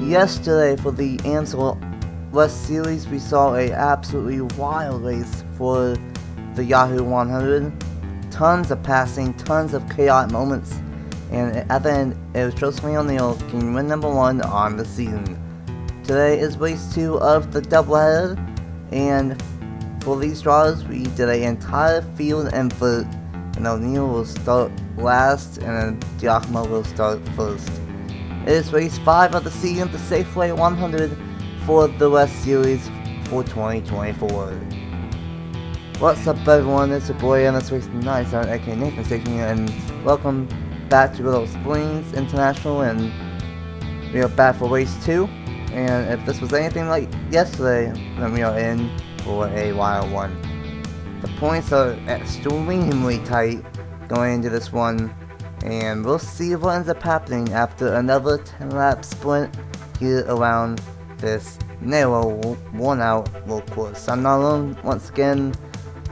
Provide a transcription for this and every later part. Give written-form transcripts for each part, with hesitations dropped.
Yesterday for the Amsoil West Series, we saw a absolutely wild race for the Yahoo 100. Tons of passing, tons of chaotic moments, and at the end, it was Josephine O'Neill getting win number 1 on the season. Today is race 2 of the Double Header, and for these draws, we did an entire field invert, and O'Neill will start last, and then Giacomo will start first. It is race 5 of the season, the Safeway 100 for the West Series for 2024. What's up everyone, it's your boy and it's race 9, aka Nathan Stapleton, and welcome back to Willow Springs International, and we are back for race 2, and if this was anything like yesterday, then we are in for a wild one. The points are extremely tight going into this one, and we'll see what ends up happening after another 10-lap sprint here around this narrow, worn-out road course. I'm not alone once again.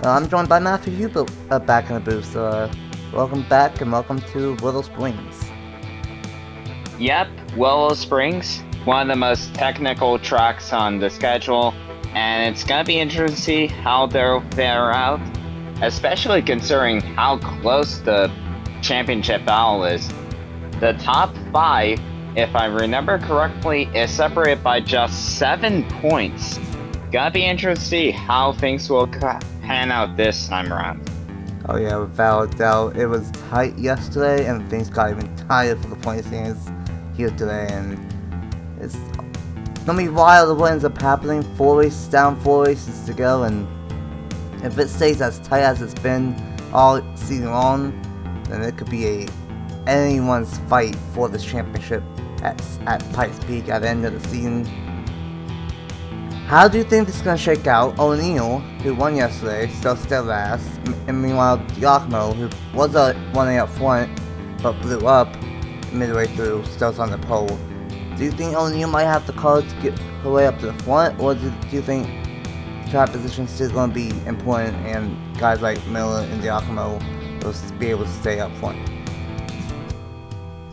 I'm joined by Matthew Hubert back in the booth, so welcome back and welcome to Willow Springs. Yep, Willow Springs, one of the most technical tracks on the schedule, and it's gonna be interesting to see how they'll fare out, especially considering how close the championship battle is. The top 5, if I remember correctly, is separated by just 7 points. Gonna be interesting to see how things will pan out this time around. Oh yeah, without a doubt, it was tight yesterday, and things got even tighter for the point stands here today, and it's gonna be wild what ends up happening. 4 races down, 4 races to go, and if it stays as tight as it's been all season long, then it could be anyone's fight for this championship at Pikes Peak at the end of the season. How do you think this is going to shake out? O'Neill, who won yesterday, still last, and meanwhile Giacomo, who was running up front but blew up midway through, still on the pole. Do you think O'Neill might have the car to get her way up to the front, or do you think track position is still going to be important and guys like Miller and Giacomo will be able to stay up front?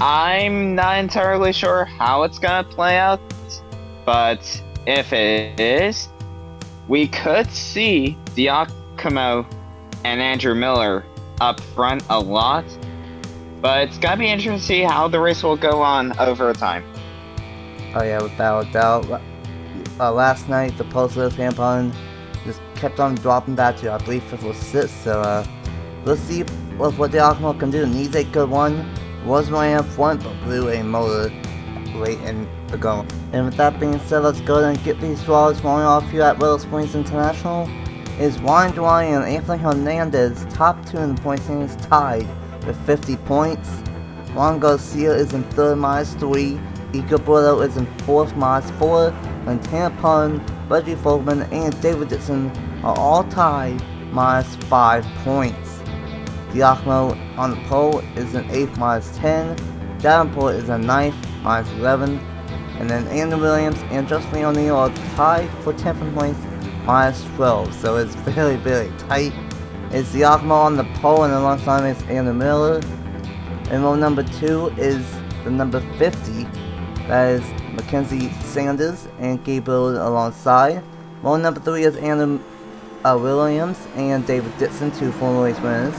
I'm not entirely sure how it's gonna play out, but if it is, we could see Giacomo and Andrew Miller up front a lot, but it's gonna be interesting to see how the race will go on over time. Oh yeah, without a doubt. Last night, the positive tampon just kept on dropping back to, I believe, 5th or 6th, so we'll see what Giacomo can do. Needs a good one. Was running up front, but blew a motor late in the go. And with that being said, let's go ahead and get these draws rolling off here at Willow Springs International. Is Ryan Dwyer and Anthony Hernandez, top 2 in the point standings, tied with 50 points. Juan Garcia is in 3rd, -3. Icaburo is in 4th, -4. And Tampon, Reggie Fogman, and David Dixon are all tied, -5 points. Giacomo on the pole is in 8th, -10. Davenport is in 9th, -11. And then Andrew Williams and Josephine O'Neill are tied for 10th in points, -12. So it's very, very tight. It's Giacomo on the pole, and alongside is Andrew Miller. And row number 2 is the number 50. That is Mackenzie Sanders and Gabriel alongside. Row number 3 is Andrew Williams and David Dixon, 2 former race winners.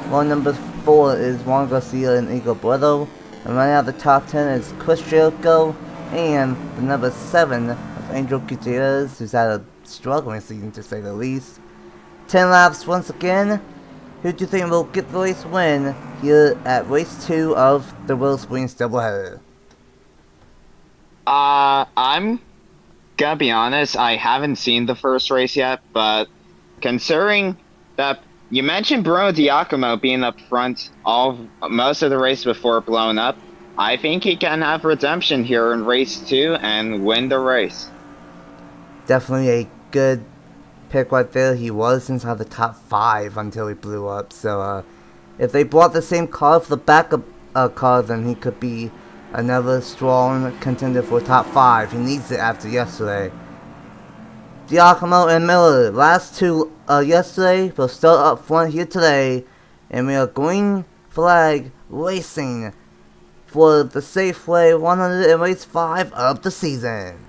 Row number 4 is Juan Garcia and Icaburo. And running out the top 10 is Chris Jericho and the number 7 of Angel Gutierrez, who's had a struggling season to say the least. 10 laps once again. Who do you think will get the race win here at race 2 of the Willow Springs Double Header? I'm gonna be honest, I haven't seen the first race yet, but considering that you mentioned Bruno Giacomo being up front most of the race before blowing up, I think he can have redemption here in race 2 and win the race. Definitely a good pick right there. He was inside the top 5 until he blew up, so if they brought the same car for the backup car, then he could be another strong contender for top 5. He needs it after yesterday. Giacomo and Miller, last 2 yesterday, will start up front here today, and we are green flag racing for the Safeway 100 race 5 of the season.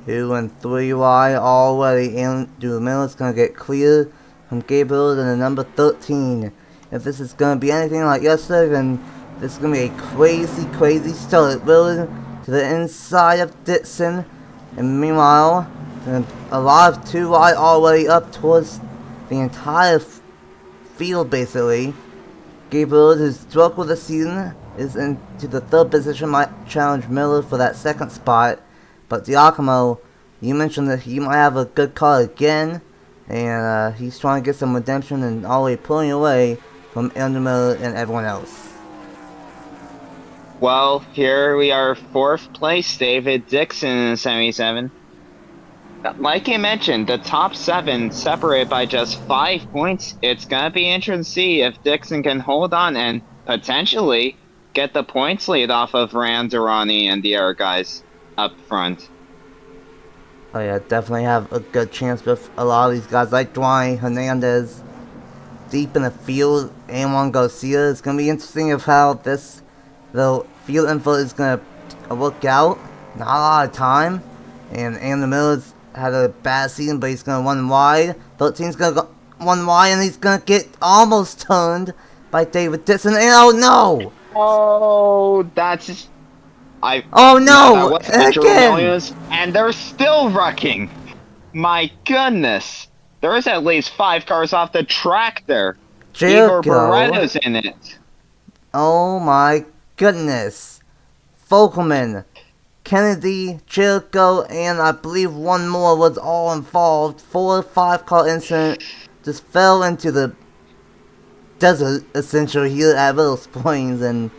Two and 3 wide already, and Duhamel gonna get clear from Gabriel in the number 13. If this is gonna be anything like yesterday, then this is gonna be a crazy start. Building to the inside of Dixon, and meanwhile, a lot of 2 wide already up towards the entire field basically. Gabriel, who's struck with the season, is into the 3rd position, might challenge Miller for that 2nd spot. But Giacomo, you mentioned that he might have a good car again, and he's trying to get some redemption and already pulling away from Andrew Miller and everyone else. Well, here we are, 4th place, David Dixon in 77. Like you mentioned, the top 7 separated by just 5 points. It's gonna be interesting to see if Dixon can hold on and potentially get the points lead off of Randirani and the other guys up front. Oh yeah, definitely have a good chance with a lot of these guys like Dwayne Hernandez deep in the field and Juan Garcia. It's gonna be interesting of how this the field info is gonna work out. Not a lot of time, and Andrew Miller's had a bad season, but he's gonna run wide. 13's gonna go 1 wide, and he's gonna get almost turned by David Dixon. And oh no! Oh, that's oh no! Again! And they're still wrecking! My goodness! There is at least 5 cars off the track there. Igor Beretta's in it. Oh my goodness. Folkelman, Kennedy, Jericho, and I believe 1 more was all involved. 4 or 5 car incident just fell into the desert, essentially, here at Willow Springs, and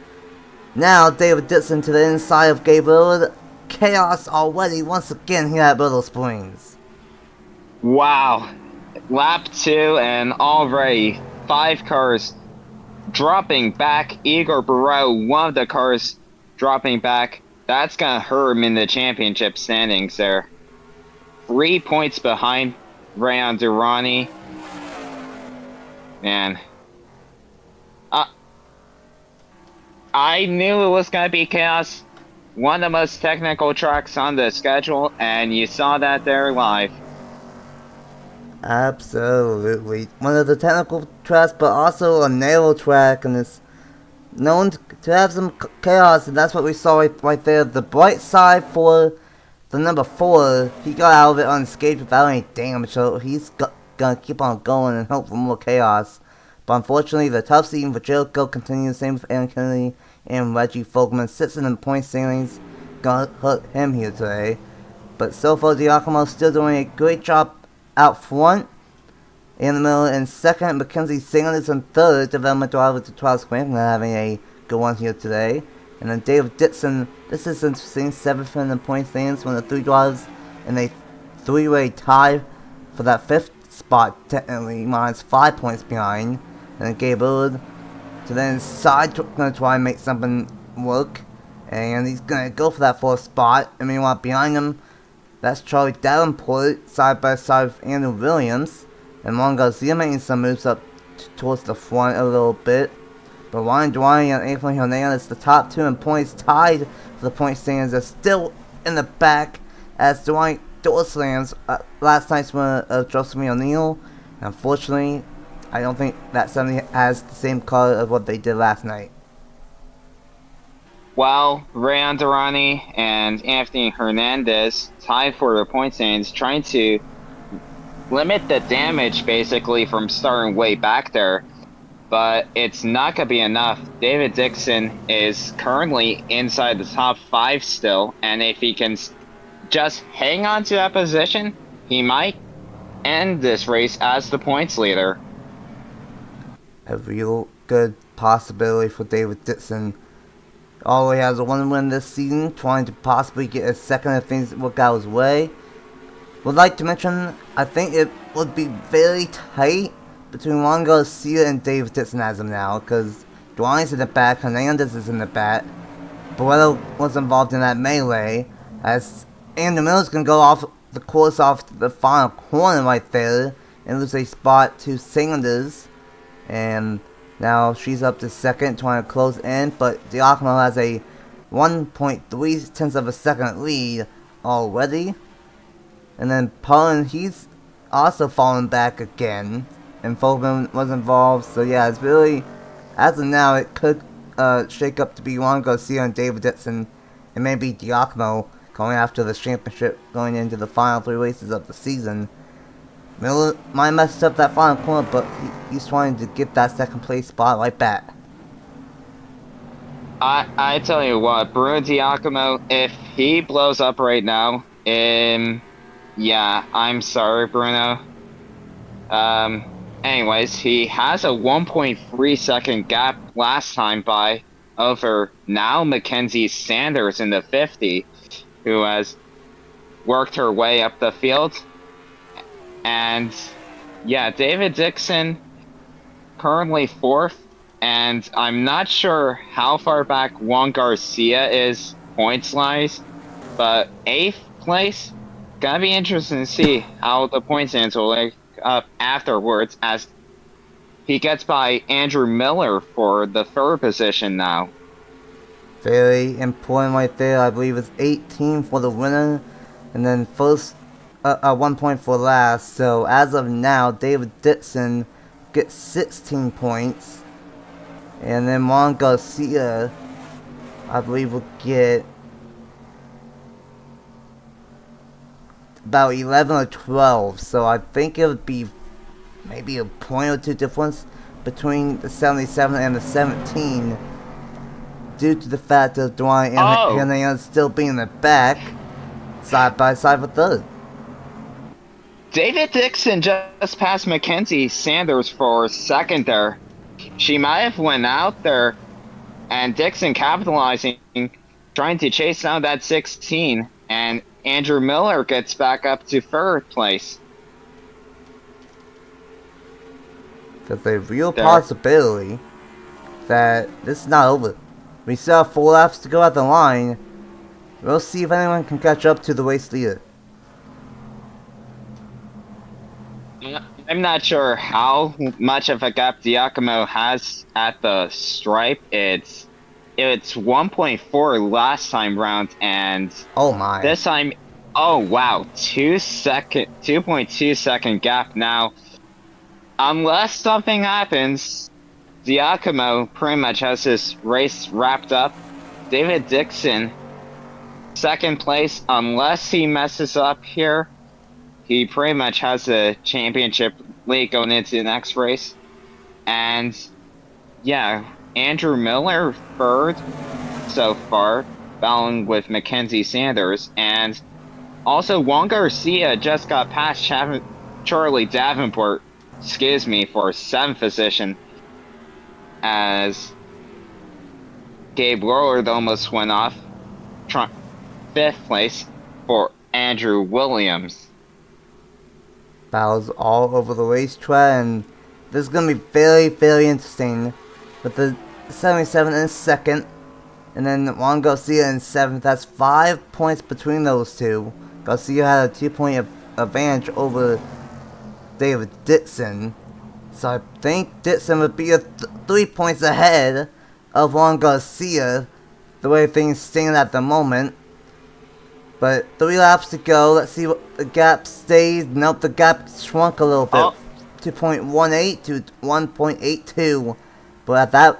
now David Dixon to the inside of Gabriel. Chaos already once again here at Willow Springs. Wow. Lap 2 and already 5 cars dropping back. Igor Barreau, one of the cars dropping back. That's gonna hurt him in the championship standings there. 3 points behind Rayon Durrani. Man. I knew it was going to be chaos. One of the most technical tracks on the schedule, and you saw that there live. Absolutely. One of the technical tracks, but also a narrow track, and it's known to have some chaos, and that's what we saw right there. The bright side for the number 4, he got out of it unscathed without any damage, so he's going to keep on going and hope for more chaos. But unfortunately, the tough season for Jericho continues. Same with Aaron Kennedy and Reggie Folkman. Sits in the point standings. Gonna hurt him here today. But so far, Giacomo still doing a great job out front. In the middle in 2nd, Mackenzie Sanders in 3rd. Development driver to Travis Crampton having a good one here today. And then David Dixon, this is interesting, 7th in the point standings. One of the 3 drivers in a 3-way tie for that 5th spot, technically, minus 5 points behind. And then Gabriel to the inside, gonna try and make something work. And he's gonna go for that 4th spot. And meanwhile, behind him, that's Charlie Davenport, side by side with Andrew Williams. And Juan Garcia making some moves up towards the front a little bit. But Ryan Dwyer and Anthony Hernandez, the top 2 in points, tied for the point standings, are still in the back as Dwight door slams last night's winner of Joseph O'Neill. Unfortunately, I don't think that 70 has the same color of what they did last night. Well, Rayon Durrani and Anthony Hernandez tied for the point standings, trying to limit the damage basically from starting way back there. But it's not going to be enough. David Dixon is currently inside the top 5 still, and if he can just hang on to that position, he might end this race as the points leader. A real good possibility for David Dixon. Although he has a 1 win this season, trying to possibly get a 2nd if things work out his way. Would like to mention, I think it would be very tight between Juan Garcia and David Dixon as of now, because Dwayne's in the back, Hernandez is in the back. Willow was involved in that melee, as Andrew Miller's gonna go off the course off the final corner right there, and lose a spot to Sanders. And now she's up to second, trying to close in, but Giacomo has a 1.3 tenths of a second lead already. And then Pullen, he's also fallen back again, and Fogelman was involved. So yeah, it's really, as of now, it could shake up to be Juan Garcia and David Dixon, and maybe Giacomo going after the championship going into the final 3 races of the season. Miller might mess up that final corner, but he's trying to get that second place spot right back. I tell you what, Bruno Giacomo, if he blows up right now, yeah, I'm sorry, Bruno. Anyways, he has a 1.3 second gap last time by over now Mackenzie Sanders in the 50, who has worked her way up the field. And yeah, David Dixon currently 4th, and I'm not sure how far back Juan Garcia is points-wise, but 8th place, gonna be interesting to see how the point stands will look up afterwards, as he gets by Andrew Miller for the 3rd position now. Very important right there. I believe it's 18 for the winner, and then first 1 point for last. So as of now, David Dixon gets 16 points, and then Juan Garcia, I believe, will get about 11 or 12. So I think it would be maybe a point or 2 difference between the 77 and the 17, due to the fact of Dwayne and Hernandez still being in the back, side by side for 3rd. David Dixon just passed Mackenzie Sanders for 2nd there. She might have went out there, and Dixon capitalizing, trying to chase down that 16, and Andrew Miller gets back up to 3rd place. There's a real possibility that this is not over. We still have 4 laps to go at the line. We'll see if anyone can catch up to the race leader. I'm not sure how much of a gap Giacomo has at the stripe. It's 1.4 last time round, and oh my, this time, oh wow, 2.2 second gap now. Unless something happens, Giacomo pretty much has his race wrapped up. David Dixon, 2nd place, unless he messes up here. He pretty much has the championship lead going into the next race. And yeah, Andrew Miller 3rd so far, battling with Mackenzie Sanders. And also Juan Garcia just got past Charlie Davenport, for 7th position, as Gabe Lillard almost went off. 5th place for Andrew Williams. Battles all over the racetrack, and this is going to be very, very interesting, with the 77 in 2nd, and then Juan Garcia in 7th. That's 5 points between those two. Garcia had a 2-point advantage over David Dixon, so I think Dixon would be 3 points ahead of Juan Garcia, the way things stand at the moment. But 3 laps to go. Let's see what the gap stays. Nope, the gap shrunk a little bit, 2.18 to 1.82. But at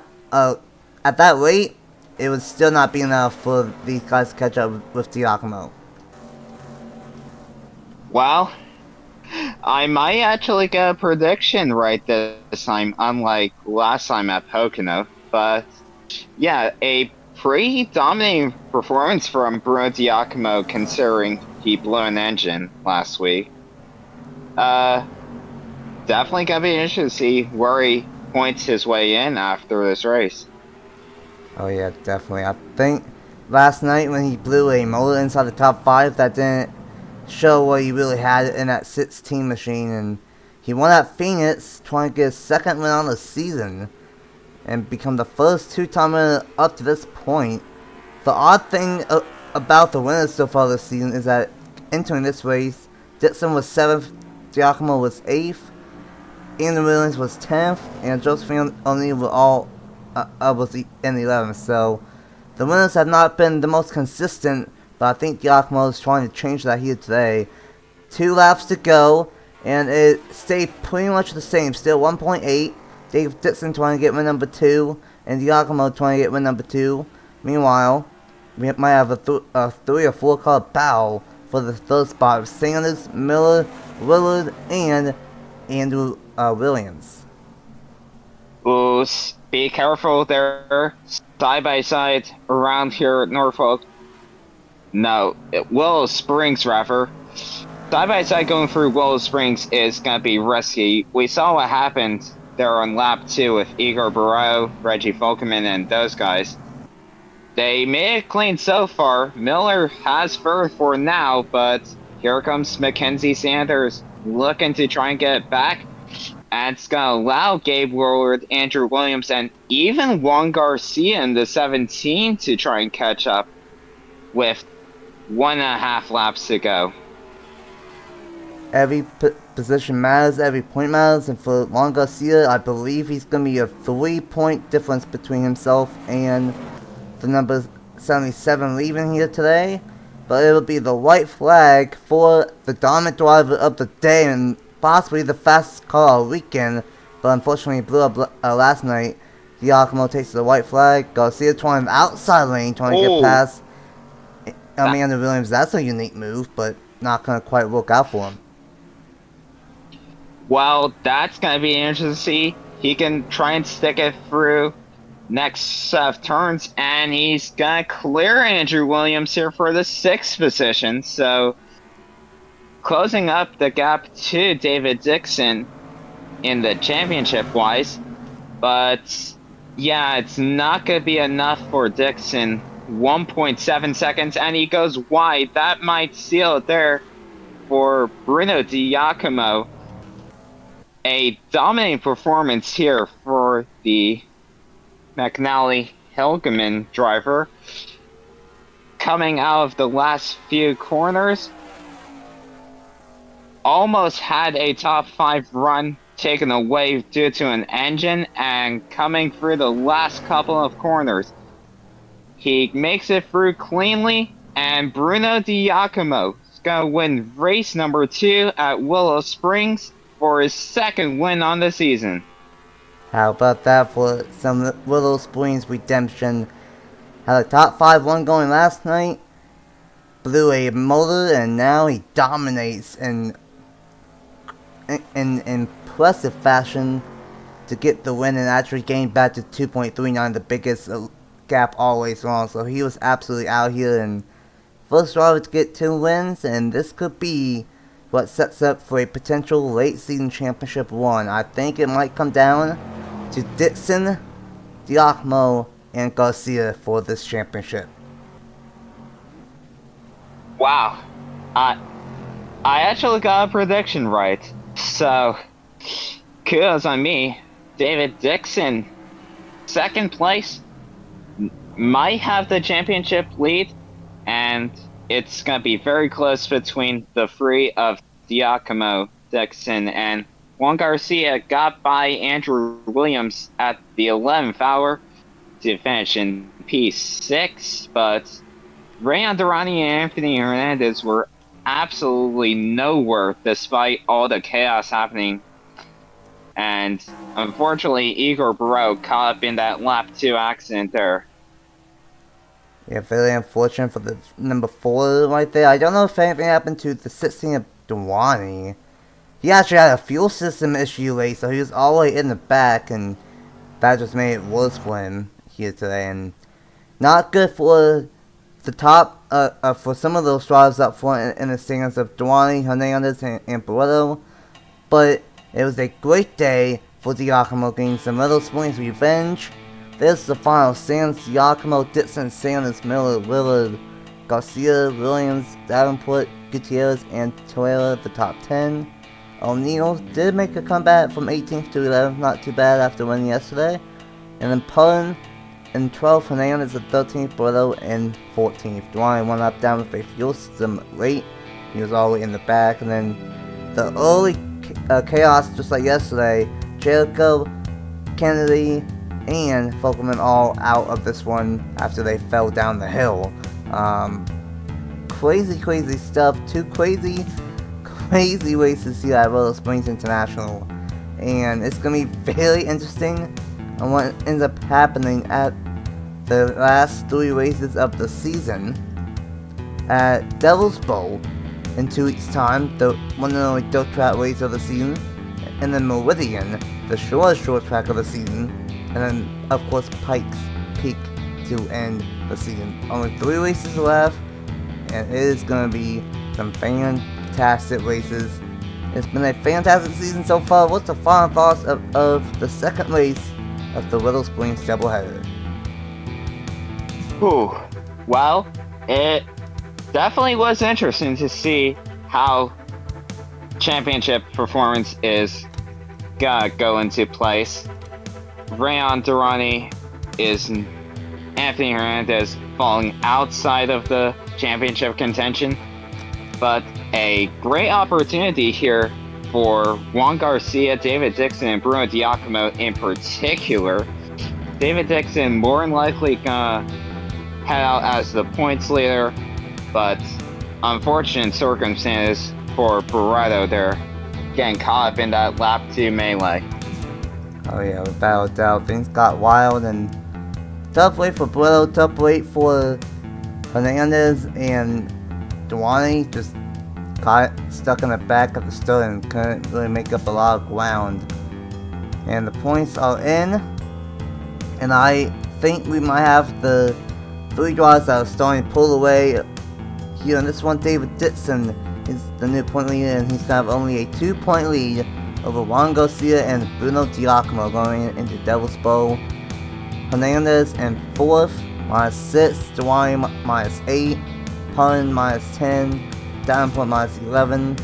that rate, it would still not be enough for these guys to catch up with Giacomo. Well, I might actually get a prediction right this time, unlike last time at Pocono. But yeah, a pretty dominating performance from Bruno Giacomo, considering he blew an engine last week. Definitely gonna be interesting to see where he points his way in after this race. Oh yeah, definitely. I think last night when he blew a motor inside the top 5, that didn't show what he really had in that 16 machine, and He won at Phoenix, trying to get his second win on the season, and become the first two-time winner up to this point. The odd thing about the winners so far this season is that entering this race, Dixon was 7th, Giacomo was 8th, Ian Williams was 10th, and Josephine O'Neill was in 11th. So the winners have not been the most consistent, but I think Giacomo is trying to change that here today. 2 laps to go, and it stayed pretty much the same. Still 1.8. Dave Dixon trying to get win number 2, and Giacomo trying to get win number 2. Meanwhile, we might have a 3 or 4 car battle for the third spot of Sanders, Miller, Willard, and Andrew Williams. Ooh, be careful there. Side by side around here at Norfolk. No, Willow Springs, rather. Side by side going through Willow Springs is going to be risky. We saw what happened there on lap 2 with Igor Barreau, Reggie Folkman, and those guys. They made it clean so far. Miller has third for now, but here comes Mackenzie Sanders looking to try and get it back. And it's going to allow Gabe Willard, Andrew Williams, and even Juan Garcia in the 17 to try and catch up with 1.5 laps to go. Every position matters, every point matters, and for Juan Garcia, I believe he's going to be a 3-point difference between himself and the number 77 leaving here today. But it'll be the white flag for the dominant driver of the day and possibly the fastest car all weekend, but unfortunately blew up last night. Giacomo takes the white flag. Garcia trying outside lane, trying to get past Amanda Williams. That's a unique move, but not going to quite work out for him. Well, that's going to be interesting to see. He can try and stick it through next set of turns, and he's going to clear Andrew Williams here for the 6th position. So, closing up the gap to David Dixon in the championship-wise. But, yeah, it's not going to be enough for Dixon. 1.7 seconds, and he goes wide. That might seal it there for Bruno Giacomo. A dominating performance here for the McNally Hilgeman driver. Coming out of the last few corners, almost had a top 5 run taken away due to an engine, and coming through the last couple of corners, he makes it through cleanly, and Bruno Giacomo is going to win race number 2 at Willow Springs for his 2nd win on the season. How about that for some Willow Springs redemption? Had a top 5 one going last night, blew a motor, and now he dominates in impressive fashion to get the win and actually gain back to 2.39, the biggest gap always long. So he was absolutely out here, and first driver to get 2 wins, and this could be what sets up for a potential late season championship run. I think it might come down to Dixon, Giacomo, and Garcia for this championship. Wow. I actually got a prediction right. So, kudos on me. David Dixon, 2nd place, might have the championship lead, and it's going to be very close between the 3 of Giacomo, Dixon, and Juan Garcia got by Andrew Williams at the 11th hour to finish in P6, but Ray Andrani and Anthony Hernandez were absolutely nowhere despite all the chaos happening. And unfortunately, Igor Barreau caught up in that lap 2 accident there. Yeah, very unfortunate for the number 4 right there. I don't know if anything happened to the 16 of Dewani. He actually had a fuel system issue late, so he was all the way in the back, and that just made it worse for him here today. And not good for the top, for some of those drivers up front in the standings of Dewani, Hernandez, and Barreto. But it was a great day for Giacomo getting some Willow Springs revenge. This is the final stands: Giacomo, Dixon, Sanders, Miller, Willard, Garcia, Williams, Davenport, Gutierrez, and Torreira, the top 10. O'Neal did make a comeback from 18th to 11th, not too bad after winning yesterday. And then Pullen in 12th, Hernandez at 13th, Bordeaux in 14th. Dwayne went up down with a fuel system late. He was all the way in the back. And then the early chaos, just like yesterday, Jericho, Kennedy, and Folkerman all out of this one after they fell down the hill. Crazy stuff. Two crazy races here at Willow Springs International. And it's going to be very interesting on what ends up happening at the last 3 races of the season at Devil's Bowl in 2 weeks' time, the one and only dirt track race of the season, and then Meridian, the short track of the season, and then of course Pikes Peak to end the season. Only 3 races left, and it is going to be some fantastic races. It's been a fantastic season so far. What's the final thoughts of the second race of the Willow Springs Double Header? Ooh, well, it definitely was interesting to see how championship performance is gonna go into place. Rayon Durrani is Anthony Hernandez falling outside of the championship contention, but a great opportunity here for Juan Garcia, David Dixon, and Bruno Giacomo in particular. David Dixon more than likely gonna head out as the points leader, but unfortunate circumstances for Barreto there, getting caught up in that lap 2 melee. Oh yeah, without a doubt, things got wild and tough wait for Barreto, tough wait for Hernandez, and Duani just got stuck in the back of the start and couldn't really make up a lot of ground. And the points are in, and I think we might have the 3 drivers that are starting to pull away here in this one. David Dixon is the new point leader, and he's gonna have only a 2-point lead over Juan Garcia and Bruno Giacomo going into Devil's Bowl. Hernandez in 4th, -6, Duani -8, Pun -10, Davenport -11,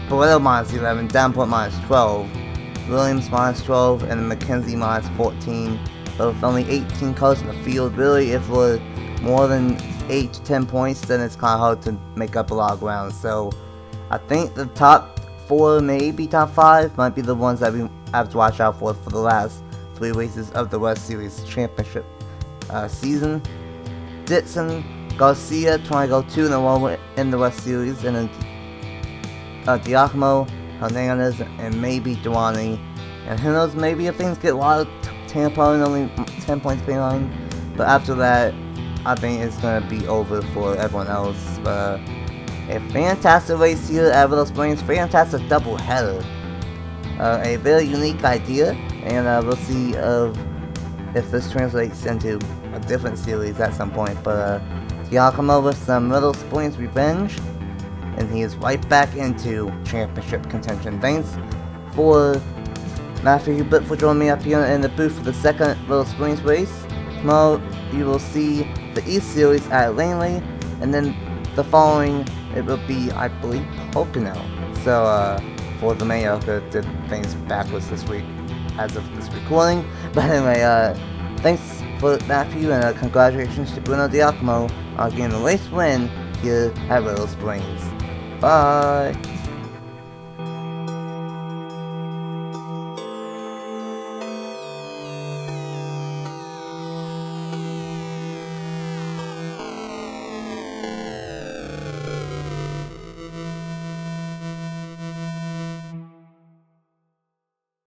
Barreto -11, Davenport -12, Williams -12, and McKenzie -14. But with only 18 cars in the field, really, if we're more than 8 to 10 points, then it's kind of hard to make up a lot of ground. So I think the top 4, maybe top 5, might be the ones that we have to watch out for the last 3 races of the West Series Championship season. Dixon, Garcia trying to go 2-1 in the West Series, and then Giacomo, Hernandez, and maybe Duani. And who knows, maybe if things get wild, Tampa and only 10 points behind. But after that, I think it's going to be over for everyone else. A fantastic race here at Willow Springs, fantastic double header. A very unique idea, and we'll see if this translates into a different series at some point. But Giacomo with some Willow Springs revenge, and he is right back into championship contention. Thanks for Matthew Hubert for joining me up here in the booth for the second Willow Springs race. Tomorrow you will see the East Series at Langley, and then the following it will be, I believe, Pocono. So for the mayor who did things backwards this week as of this recording. But anyway, thanks for Matthew, and congratulations to Bruno Giacomo on getting the race win here at Willow Springs. Bye!